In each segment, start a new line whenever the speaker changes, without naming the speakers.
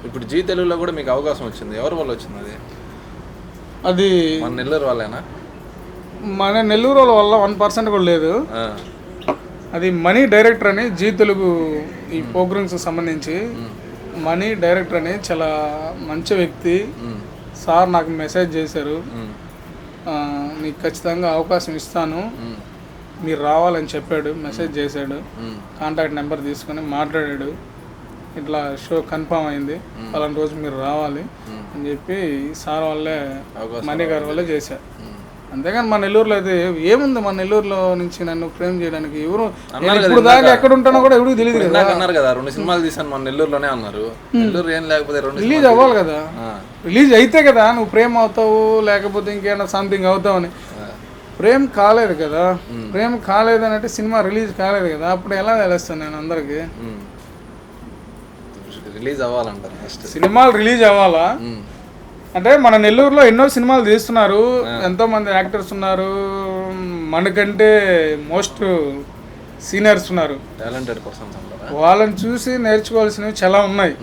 ఇప్పుడు జీ తెలుగులో కూడా మీకు అవకాశం వచ్చింది, ఎవరి వల్ల వచ్చింది అది?
అది
మన నెల్లూరు వాళ్ళేనా?
మన నెల్లూరు వల్ల 1% కూడా లేదు. అది మనీ డైరెక్టర్ అని జీ తెలుగు ఈ ప్రోగ్రామ్స్ సంబంధించి మనీ డైరెక్టర్ అని చాలా మంచి వ్యక్తి సార్ నాకు మెసేజ్ చేశారు, నీకు ఖచ్చితంగా అవకాశం ఇస్తాను, మీరు రావాలని చెప్పాడు. మెసేజ్ చేశాడు, కాంటాక్ట్ నెంబర్ తీసుకొని మాట్లాడాడు, ఇట్లా షో కన్ఫామ్ అయింది, అలాంటి రోజు మీరు రావాలి అని చెప్పి సార్ వాళ్ళే మనీ గారి వల్లే చేశారు. అంతేగాని మన నెల్లూరులో అయితే ఏముంది, మన నెల్లూరులో నుంచి నన్ను ఫ్రేమ్ చేయడానికి ఎవరు ఇప్పుడు దాకా ఎక్కడ ఉంటానో కూడా ఎవరికి తెలియదు కదా.
అన్నారు కదా 2 సినిమాలు తీసాను మన నెల్లూరులోనే అన్నారు. నెల్లూరు ఏం లేకపోతే
రిలీజ్ అవ్వాలి కదా, రిలీజ్ అయితే కదా నువ్వు ప్రేమ్ అవుతావు, లేకపోతే ఇంకేమైనా సంథింగ్ అవుతావు అని. ప్రేమ్ కాలేదు కదా, ప్రేమ్ కాలేదు అని అంటే సినిమా రిలీజ్ కాలేదు కదా, అప్పుడు ఎలా తెలుస్తాను నేను అందరికి.
రిలీజ్ అవ్వాలంటారు ఫస్ట్,
సినిమాలు రిలీజ్ అవ్వాలా అంటే మన నెల్లూరులో ఎన్నో సినిమాలు తీస్తున్నారు, ఎంతో మంది యాక్టర్స్ ఉన్నారు, మనకంటే మోస్ట్ సీనియర్స్ ఉన్నారు,
టాలెంటెడ్ పర్సన్స్ అంటారా,
వాళ్ళని చూసి నేర్చుకోవాల్సినవి చాలా ఉన్నాయి.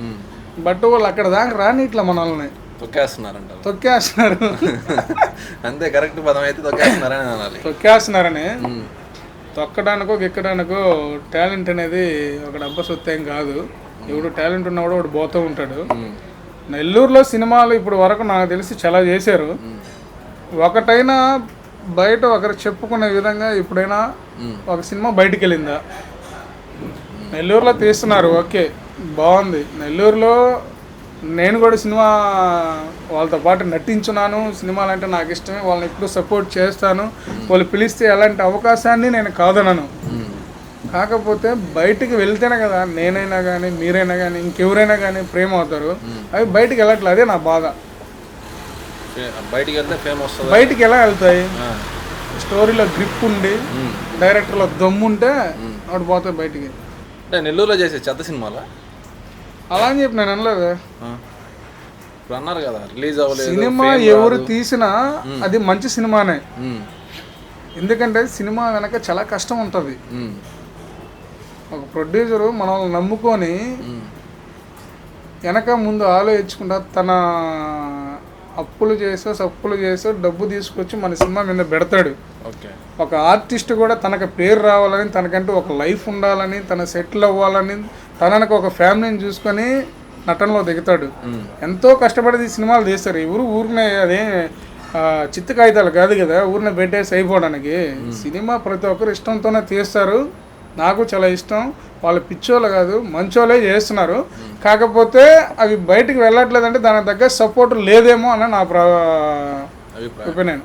బట్ వాళ్ళు అక్కడ దాకా రాని ఇట్లా మనల్ని తొక్కేస్తున్నారు
అంతే కరెక్ట్ పదం అయితే తొక్కేస్తున్నారని అనాలి.
తొక్కేస్తున్నారని తొక్కడానికో గిక్కడానికో టాలెంట్ అనేది ఒక డబ్బా సొత్తేం కాదు. ఎవడు టాలెంట్ ఉన్నవాడు వాడు పోతూ ఉంటాడు. నెల్లూరులో సినిమాలు ఇప్పుడు వరకు నాకు తెలిసి చాలా చేశారు. ఒకటైనా బయట ఒకరు చెప్పుకునే విధంగా ఎప్పుడైనా ఒక సినిమా బయటికి వెళ్ళిందా? నెల్లూరులో తీస్తున్నారు, ఓకే బాగుంది. నెల్లూరులో నేను కూడా సినిమా వాళ్ళతో పాటు నటించున్నాను, సినిమాలు అంటే నాకు ఇష్టమే, వాళ్ళని ఎప్పుడు సపోర్ట్ చేస్తాను, వాళ్ళు పిలిస్తే అలాంటి అవకాశాన్ని నేను కాదనను. కాకపోతే బయటికి వెళ్తేనే కదా నేనైనా కానీ మీరైనా కానీ ఇంకెవరైనా కానీ ప్రేమ అవుతారు. అవి బయటికి వెళ్ళట్లేదు, అదే నా బాధ. బయటికి ఎలా వెళ్తాయి? స్టోరీలో గ్రిప్ ఉండి డైరెక్టర్లో దమ్ము ఉంటే అప్పుడు పోతాయి బయటికి.
నెల్లూరులో చేసే చెత్త సినిమాలా
అలా అని చెప్పి నేను అనలేదు.
అన్నారు కదా రిలీజ్ అవ్వలేదు.
సినిమా ఎవరు తీసినా అది మంచి సినిమానే, ఎందుకంటే సినిమా వెనక చాలా కష్టం ఉంటుంది. ఒక ప్రొడ్యూసరు మనల్ని నమ్ముకొని వెనక ముందు ఆలోచించకుండా తన అప్పులు చేసో డబ్బు తీసుకొచ్చి మన సినిమా మీద పెడతాడు. ఒక ఆర్టిస్ట్ కూడా తనకు పేరు రావాలని, తనకంటూ ఒక లైఫ్ ఉండాలని, తన సెటిల్ అవ్వాలని, తనకు ఒక ఫ్యామిలీని చూసుకొని నటనలో దిగుతాడు. ఎంతో కష్టపడి సినిమాలు తీస్తారు. ఎవరు ఊరినే అదే చిత్త కాగితాలు కాదు కదా ఊరినే పెట్టేసి అయిపోవడానికి. సినిమా ప్రతి ఒక్కరు ఇష్టంతోనే తీస్తారు. నాకు చాలా ఇష్టం. వాళ్ళు పిచ్చోళ్ళు కాదు, మంచోళ్ళే చేస్తున్నారు. కాకపోతే అవి బయటికి వెళ్ళట్లేదంటే దానికి తగ్గ సపోర్ట్ లేదేమో అని నా ఒపీనియన్.